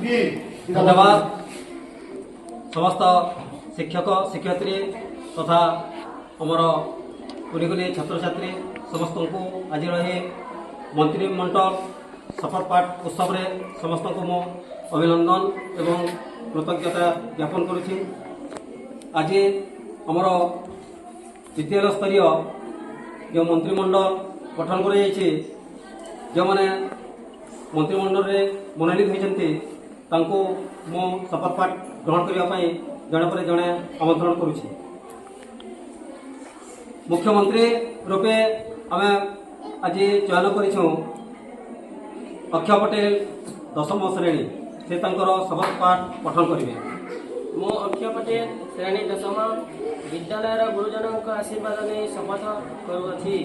धन्यवाद समस्त शिक्षक शिक्षयित्री तथा आमर कुली छात्र छात्री समस्त को आज मंत्रिमंडल शपथ पाठ उत्सव रे समस्त को मो अभिनंदन एवं कृतज्ञता ज्ञापन करुछि। आज आमर विद्यालय स्तरीय जो मंत्रिमंडल गठन कर जो मैंने मंत्रिमंडल रे मनोनीत होती मो शपथ पाठ ग्रहण करने जड़े पर जड़े आमंत्रण करुछि। मुख्यमंत्री रूपे आम आज चयन करूँ अक्षय पटेल 10म श्रेणी से शपथ पाठ पठन करेंगे। मो अक्षय पटेल श्रेणी 10म विद्यालय गुरुजन आशीर्वाद नहीं शपथ करुँची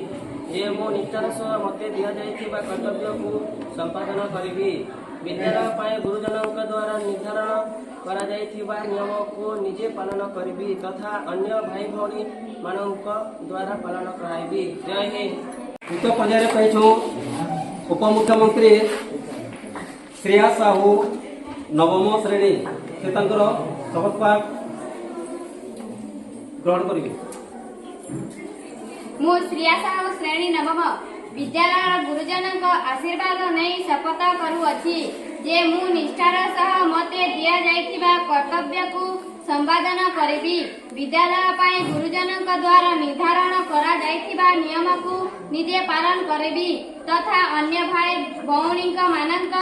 जे मो निष्ठार सह मत दि जाइथिबा कर्तव्य को संपादन करी विद्यालय पाए गुरुजन द्वारा निर्धारण करा जाइथिबा नियम को निजे पालन करी तथा अन्य भाई भौणी मानक द्वारा पालन कराइबी। जय हिंद। उक्त पर्याय पाइछो उपमुख्यमंत्री श्रेया साहू 9म श्रेणी से शपथ पाठ ग्रहण करेंगे। मु श्रेया साहू श्रेणी 9म विद्यालय गुरुजन आशीर्वाद नहीं शपथ करुअछि जे मु निष्ठार सह मते दिया जाइथिबा कर्तव्य को संपादन करेबी विद्यालय पाए गुरुजन द्वारा निर्धारण करा जाइथिबा नियम को निजे पालन करेबी तथा अन्य भाई भौणी मानक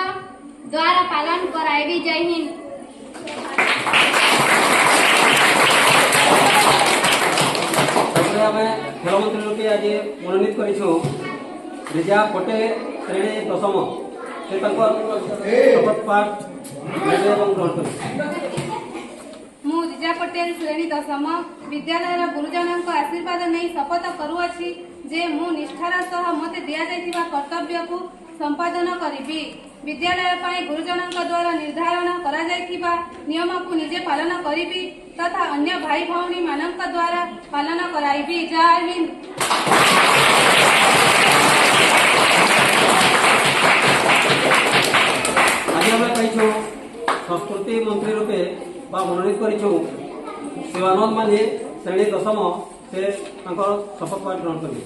द्वारा पालन कराइबी। जय हिंद। खेल मंत्री रूपे आज मनोनीत करूँ रिजा पटेल श्रेणी 10म से शपथ पाठ ग्रहण कर। मु रिजा पटेल श्रेणी 10म विद्यालय गुरुजन आशीर्वाद नहीं शपथ करुअछि जे मु निष्ठार सह मते दिया जाइथिबा कर्तव्य को संपादन करिबी विद्यालय पाए गुरुजन द्वारा निर्धारण करा जाइथिबा नियम को निजे पालन करिबी तथा अन्य भाई भौणी मानक द्वारा पालन कराइबी। जय हिंद। आज आम कहीछु संस्कृति मंत्री रूपे मनोनीत करूँ शिवानंद माली श्रेणी 10म से शपथ पाठ ग्रहण करेंगे।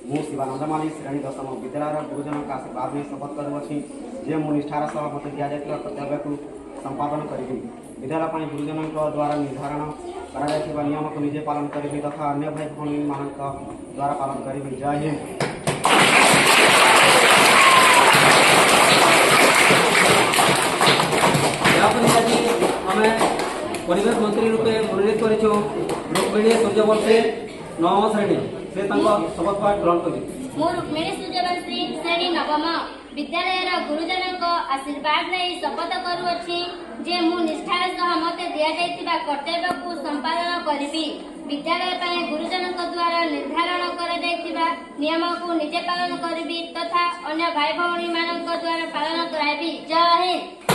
मु शिवानंद माली श्रेणी 10म विद्यालय गुरुजन आशीर्वाद में शपथ करुँची जे मु निष्ठार सह मत दि जाइथिबा कर्तव्य को संपादन करी विद्यालय पाई गुरुजन द्वारा निर्धारण करा नियम को निजे पालन करी तथा अन्य भाई भौणी मानक द्वारा पालन करी। जय हिंद। परिवेश मंत्री रूपे मनोनीत करूँ रुक्मिणी सूर्यवंशी 9म श्रेणी से शपथ पाठ ग्रहण करेंगे। मु रुक्मिणी सूर्यवंशी श्रेणी 9म विद्यालय गुरुजन आशीर्वाद नहीं शपथ करुअछि जे मु निष्ठार सह मते दिया जाइथिबा कर्तव्य को संपादन करिबी विद्यालय पाए गुरुजन द्वारा निर्धारण करा जाइथिबा नियम को निजे पालन करिबी तथा अन्य भाई भौणी मानक द्वारा पालन कराइबी। जय हिंद।